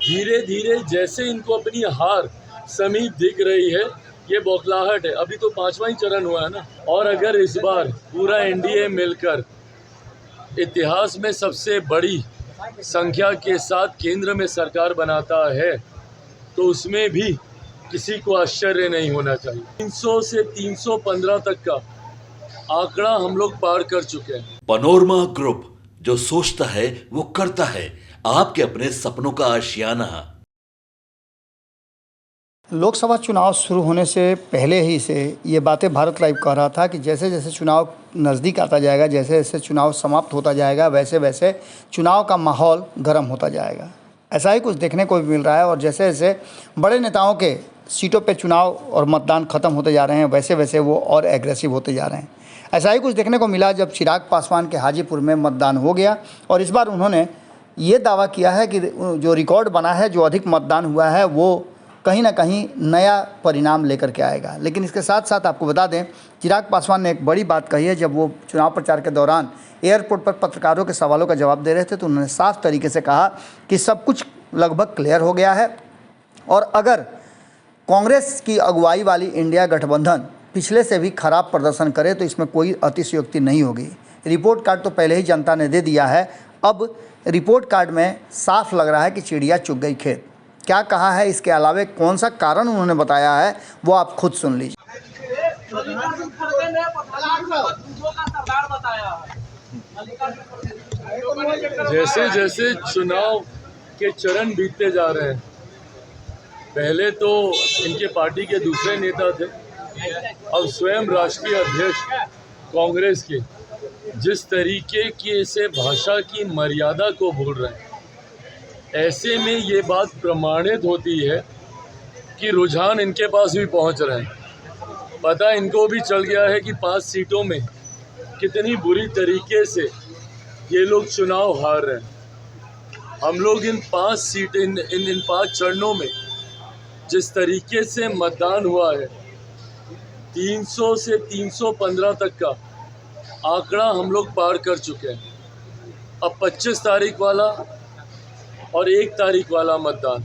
धीरे धीरे जैसे इनको अपनी हार समीप दिख रही है, ये बौखलाहट है। अभी तो 5वां ही चरण हुआ है ना। और अगर इस बार पूरा एनडीए मिलकर इतिहास में सबसे बड़ी संख्या के साथ केंद्र में सरकार बनाता है, तो उसमें भी किसी को आश्चर्य नहीं होना चाहिए। 300 से 315 तक का आंकड़ा हम लोग पार कर चुके हैं। पनोरमा ग्रुप, जो सोचता है वो करता है। आपके अपने सपनों का आशियाना। लोकसभा चुनाव शुरू होने से पहले ही से ये बातें भारत लाइव कह रहा था कि जैसे जैसे चुनाव नज़दीक आता जाएगा, जैसे जैसे चुनाव समाप्त होता जाएगा, वैसे वैसे चुनाव का माहौल गर्म होता जाएगा। ऐसा ही कुछ देखने को भी मिल रहा है। और जैसे जैसे बड़े नेताओं के सीटों पे चुनाव और मतदान ख़त्म होते जा रहे हैं, वैसे वैसे वो और एग्रेसिव होते जा रहे हैं। ऐसा ही कुछ देखने को मिला जब चिराग पासवान के हाजीपुर में मतदान हो गया और इस बार उन्होंने ये दावा किया है कि जो रिकॉर्ड बना है, जो अधिक मतदान हुआ है, वो कहीं ना कहीं नया परिणाम लेकर के आएगा। लेकिन इसके साथ साथ आपको बता दें, चिराग पासवान ने एक बड़ी बात कही है। जब वो चुनाव प्रचार के दौरान एयरपोर्ट पर पत्रकारों के सवालों का जवाब दे रहे थे, तो उन्होंने साफ तरीके से कहा कि सब कुछ लगभग क्लियर हो गया है और अगर कांग्रेस की अगुवाई वाली इंडिया गठबंधन पिछले से भी खराब प्रदर्शन करे तो इसमें कोई अतिशयोक्ति नहीं होगी। रिपोर्ट कार्ड तो पहले ही जनता ने दे दिया है, अब रिपोर्ट कार्ड में साफ लग रहा है कि चिड़िया चुग गई खेत। क्या कहा है, इसके अलावे कौन सा कारण उन्होंने बताया है, वो आप खुद सुन लीजिए। जैसे जैसे चुनाव के चरण बीतते जा रहे हैं, पहले तो इनके पार्टी के दूसरे नेता थे, अब स्वयं राष्ट्रीय अध्यक्ष कांग्रेस के जिस तरीके की से भाषा की मर्यादा को भूल रहे हैं, ऐसे में ये बात प्रमाणित होती है कि रुझान इनके पास भी पहुंच रहे हैं। पता इनको भी चल गया है कि 5 सीटों में कितनी बुरी तरीके से ये लोग चुनाव हार रहे हैं। हम लोग इन 5 चरणों में जिस तरीके से मतदान हुआ है, 300 से 315 तक का आंकड़ा हम लोग पार कर चुके हैं। अब 25 तारीख वाला और 1 तारीख वाला मतदान,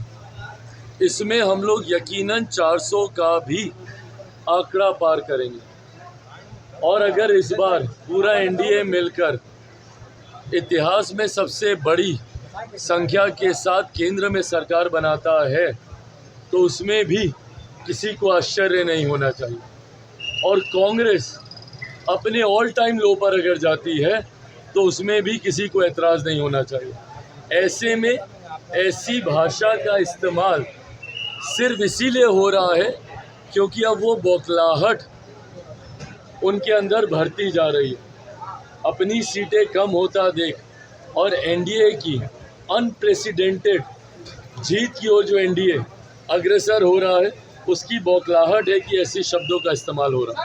इसमें हम लोग यकीनन 400 का भी आंकड़ा पार करेंगे। और अगर इस बार पूरा एनडीए मिलकर इतिहास में सबसे बड़ी संख्या के साथ केंद्र में सरकार बनाता है, तो उसमें भी किसी को आश्चर्य नहीं होना चाहिए। और कांग्रेस अपने ऑल टाइम लो पर अगर जाती है, तो उसमें भी किसी को एतराज़ नहीं होना चाहिए। ऐसे में ऐसी भाषा का इस्तेमाल सिर्फ इसीलिए हो रहा है क्योंकि अब वो बौखलाहट उनके अंदर भरती जा रही है। अपनी सीटें कम होता देख और एनडीए की अनप्रेसिडेंटेड जीत की ओर जो एनडीए अग्रसर हो रहा है, उसकी बौखलाहट है कि ऐसे शब्दों का इस्तेमाल हो रहा है।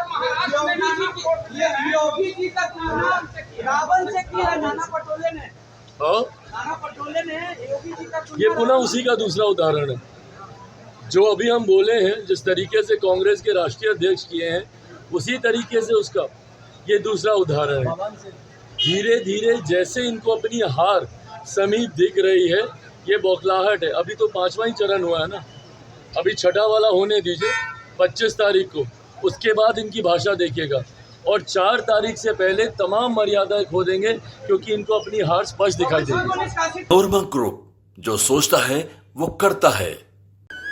ये पुनः उसी का दूसरा उदाहरण है जो अभी हम बोले हैं। जिस तरीके से कांग्रेस के राष्ट्रीय अध्यक्ष किए हैं, उसी तरीके से उसका ये दूसरा उदाहरण है। धीरे धीरे जैसे इनको अपनी हार समीप दिख रही है, ये बौखलाहट है। अभी तो 5वां ही चरण हुआ है ना, अभी 6ठा वाला होने दीजिए 25 तारीख को, उसके बाद इनकी भाषा देखिएगा। और 4 तारीख से पहले तमाम मर्यादाएं खो देंगे क्योंकि इनको अपनी हार स्पष्ट दिखाई देगी। पनोरमा ग्रुप, जो सोचता है वो करता है।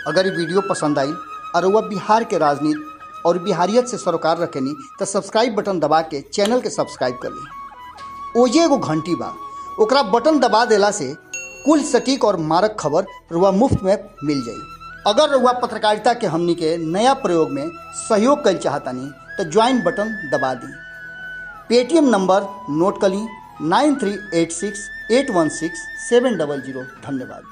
अगर ये वीडियो पसंद आई और वह बिहार के राजनीति और बिहारियत से सरोकार रखेनी तो सब्सक्राइब बटन दबा के चैनल के सब्सक्राइब कर ली। ओजे एगो घंटी बा, ओकरा बटन दबा देला से कुल सटीक और मारक खबर रुआ मुफ्त में मिल जाई। अगर रुआ पत्रकारिता के हमनी के नया प्रयोग में सहयोग कर चाहतानी तो ज्वाइन बटन दबा दी। पेटीएम नंबर नोट कर ली 9386816700। धन्यवाद।